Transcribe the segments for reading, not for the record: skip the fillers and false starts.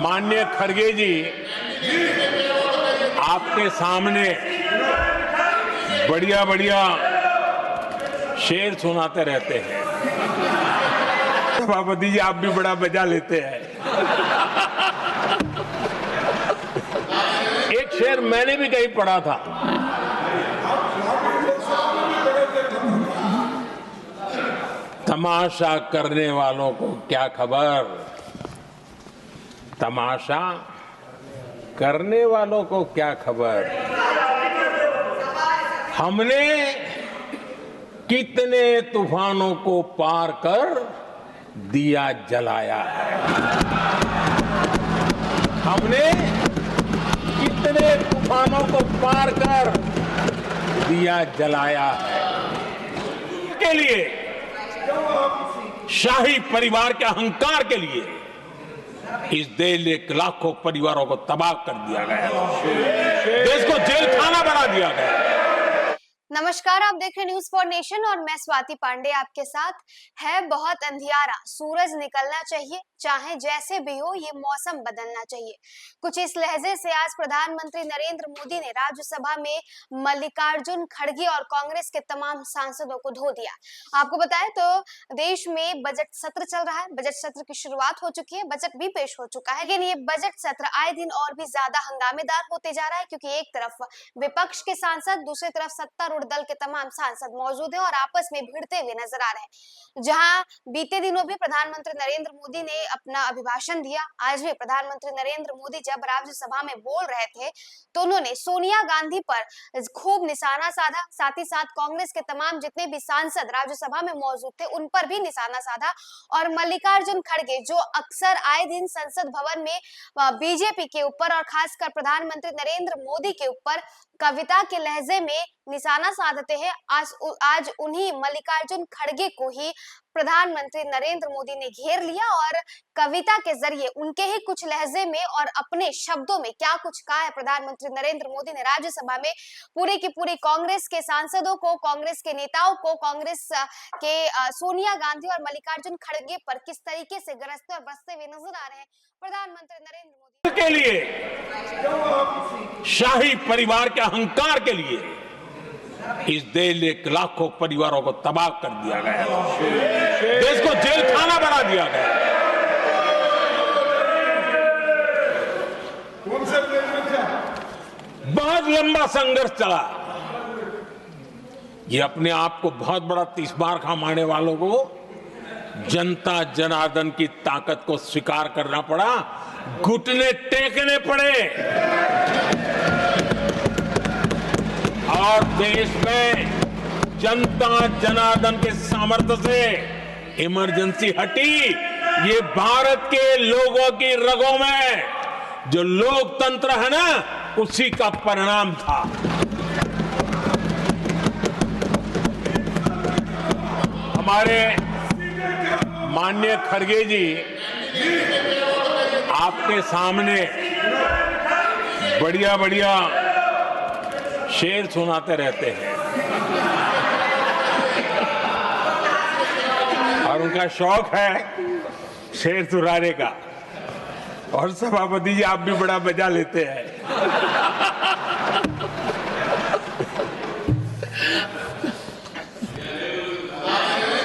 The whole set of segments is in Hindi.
माननीय खड़गे जी आपके सामने बढ़िया बढ़िया शेर सुनाते रहते हैं। सभापति जी आप भी बड़ा मजा लेते हैं। एक शेर मैंने भी कहीं पढ़ा था, तमाशा करने वालों को क्या खबर, तमाशा करने वालों को क्या खबर, हमने कितने तूफानों को पार कर दिया जलाया है, हमने कितने तूफानों को पार कर दिया जलाया है। के लिए शाही परिवार के अहंकार के लिए इस देश के लाखों परिवारों को तबाह कर दिया गया, देश को जेल खाना बना दिया गया। नमस्कार, आप देख रहे न्यूज फॉर नेशन और मैं स्वाति पांडे आपके साथ। है बहुत अंधियारा, सूरज निकलना चाहिए, चाहे जैसे भी हो, ये मौसम बदलना चाहिए। कुछ इस लहजे से आज प्रधानमंत्री नरेंद्र मोदी ने राज्यसभा में मल्लिकार्जुन खड़गे और कांग्रेस के तमाम सांसदों को धो दिया। आपको बताएं तो देश में बजट सत्र चल रहा है, बजट सत्र की शुरुआत हो चुकी है, बजट भी पेश हो चुका है, लेकिन ये बजट सत्र आए दिन और भी ज्यादा हंगामेदार होते जा रहा है, क्योंकि एक तरफ विपक्ष के सांसद, दूसरी तरफ सत्तारूढ़ दल के तमाम सांसद मौजूद हैं और आपस में भिड़ते हुए नजर आ रहे हैं। जहां बीते दिनों भी प्रधानमंत्री नरेंद्र मोदी ने अपना अभिभाषण दिया, आज भी प्रधानमंत्री नरेंद्र मोदी जब राज्यसभा में बोल रहे थे तो उन्होंने सोनिया गांधी पर खूब निशाना साधा, साथ ही साथ कांग्रेस के तमाम जितने भी सांसद राज्यसभा में मौजूद थे उन पर भी निशाना साधा और मल्लिकार्जुन खड़गे जो अक्सर आए दिन संसद भवन में बीजेपी के ऊपर और खासकर प्रधानमंत्री नरेंद्र मोदी के ऊपर कविता के लहजे में निशाना साधते हैं, आज उन्हीं मल्लिकार्जुन खड़गे को ही प्रधानमंत्री नरेंद्र मोदी ने घेर लिया और कविता के जरिए उनके ही कुछ लहजे में और अपने शब्दों में क्या कुछ कहा है प्रधानमंत्री नरेंद्र मोदी ने राज्यसभा में पूरी की पूरी कांग्रेस के सांसदों को, कांग्रेस के नेताओं को, कांग्रेस के सोनिया गांधी और मल्लिकार्जुन खड़गे पर किस तरीके से गरजते और बरसते हुए नजर आ रहे हैं प्रधानमंत्री नरेंद्र मोदी के लिए, शाही परिवार के अहंकार के लिए इस देश के लाखों परिवारों को तबाह कर दिया गया, देश को जेल खाना बना दिया गया। बहुत लंबा संघर्ष चला, ये अपने आप को बहुत बड़ा तीसमार खा मारने वालों को जनता जनार्दन की ताकत को स्वीकार करना पड़ा, घुटने टेकने पड़े और देश में जनता जनार्दन के सामर्थ्य से इमरजेंसी हटी। ये भारत के लोगों की रगों में जो लोकतंत्र है ना, उसी का परिणाम था। हमारे माननीय खड़गे जी आपके सामने बढ़िया बढ़िया शेर सुनाते रहते हैं और उनका शौक है शेर सुनाने का, और सभापति जी आप भी बड़ा मजा लेते हैं।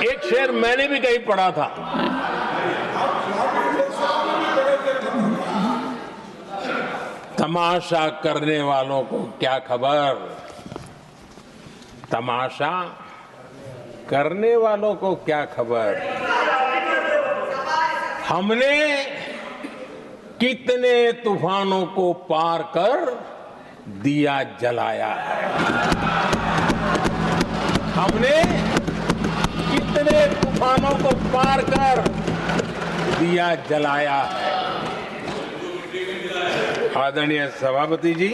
एक शेर मैंने भी कहीं पढ़ा था, तमाशा करने वालों को क्या खबर, तमाशा करने वालों को क्या खबर, हमने कितने तूफानों को पार कर दिया जलाया है, हमने कितने तूफानों को पार कर दिया जलाया है। आदरणीय सभापति जी,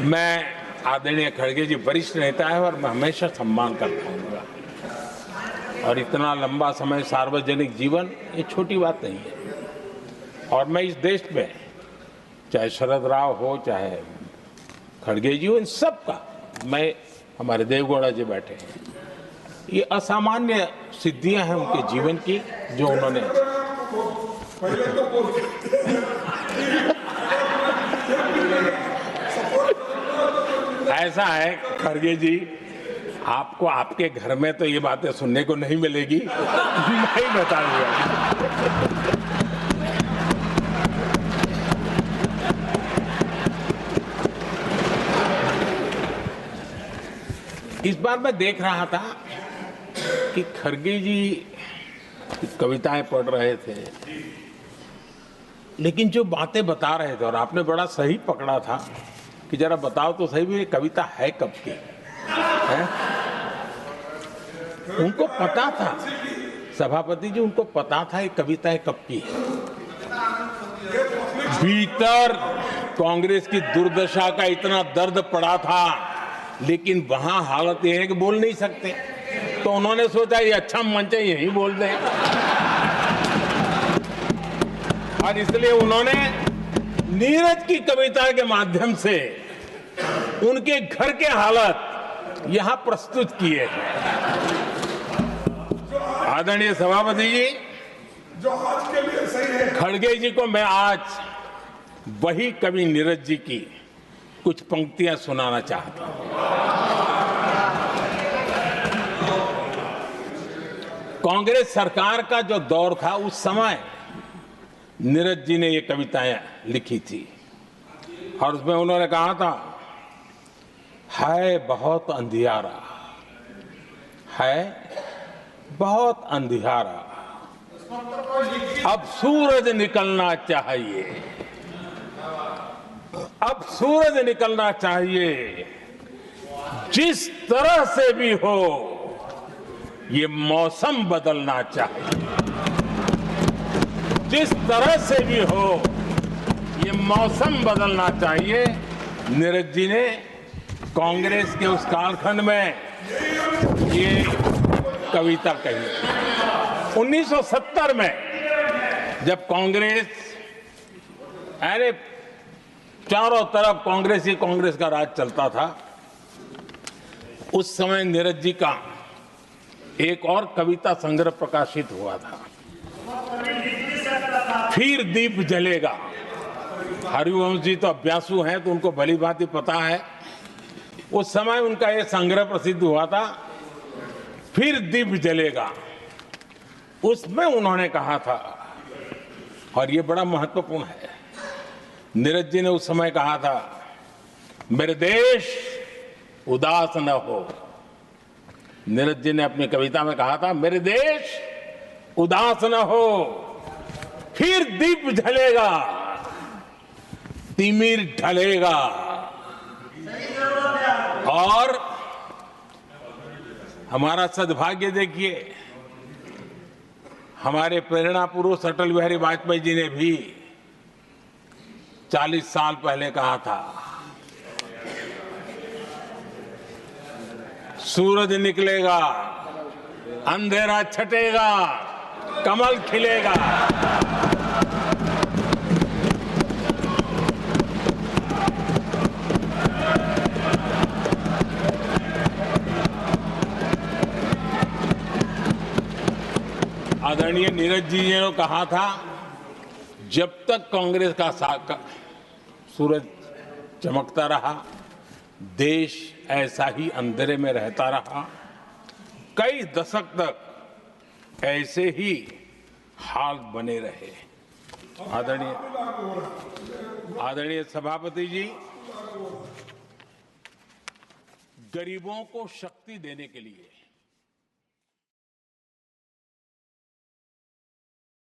मैं आदरणीय खड़गे जी वरिष्ठ नेता है और मैं हमेशा सम्मान करता हूँ, और इतना लंबा समय सार्वजनिक जीवन ये छोटी बात नहीं है। और मैं इस देश में चाहे शरद राव हो, चाहे खड़गे जी हो, इन सब का, मैं हमारे देवगौड़ा जी बैठे हैं, ये असामान्य सिद्धियां हैं उनके जीवन की जो उन्होंने ऐसा है खड़गे जी, आपको आपके घर में तो ये बातें सुनने को नहीं मिलेगी। मैं ही बताऊंगा। इस बार मैं देख रहा था कि खड़गे जी कविताएं पढ़ रहे थे, लेकिन जो बातें बता रहे थे, और आपने बड़ा सही पकड़ा था कि जरा बताओ तो सही भी ये कविता है कब की है? उनको पता था, सभापति जी, उनको पता था ये कविता कब की है। भीतर कांग्रेस की दुर्दशा का इतना दर्द पड़ा था, लेकिन वहां हालत यह है कि बोल नहीं सकते, तो उन्होंने सोचा ये अच्छा मंच है, यही बोल दें। और इसलिए उन्होंने नीरज की कविता के माध्यम से उनके घर के हालात यहां प्रस्तुत किए हैं। आदरणीय सभापति जी, जो आज के लिए सही है, खड़गे जी को मैं आज वही कवि नीरज जी की कुछ पंक्तियां सुनाना चाहता हूं। कांग्रेस सरकार का जो दौर था उस समय नीरज जी ने ये कविताएं लिखी थी, और उसमें उन्होंने कहा था, है बहुत अंधियारा, है बहुत अंधियारा, अब सूरज निकलना चाहिए, अब सूरज निकलना चाहिए, जिस तरह से भी हो ये मौसम बदलना चाहिए, जिस तरह से भी हो ये मौसम बदलना चाहिए। नीरज जी ने कांग्रेस के उस कालखंड में ये कविता कही। 1970 में जब कांग्रेस, अरे चारों तरफ कांग्रेस का राज चलता था, उस समय नीरज जी का एक और कविता संग्रह प्रकाशित हुआ था, फिर दीप जलेगा। हरिवंश जी तो अभ्यासु हैं तो उनको भली भांति पता है। उस समय उनका यह संग्रह प्रसिद्ध हुआ था, फिर दीप जलेगा। उसमें उन्होंने कहा था, और ये बड़ा महत्वपूर्ण है, नीरज जी ने उस समय कहा था, मेरे देश उदास न हो। नीरज जी ने अपनी कविता में कहा था, मेरे देश उदास न हो, फिर दीप जलेगा, तिमिर ढलेगा। और हमारा सद्भाग्य देखिए, हमारे प्रेरणा पुरुष अटल बिहारी वाजपेयी जी ने भी 40 साल पहले कहा था, सूरज निकलेगा, अंधेरा छटेगा, कमल खिलेगा। आदरणीय नीरज जी ने कहा था, जब तक कांग्रेस का सूरज चमकता रहा, देश ऐसा ही अंधेरे में रहता रहा। कई दशक तक ऐसे ही हाल बने रहे। आदरणीय सभापति जी, गरीबों को शक्ति देने के लिए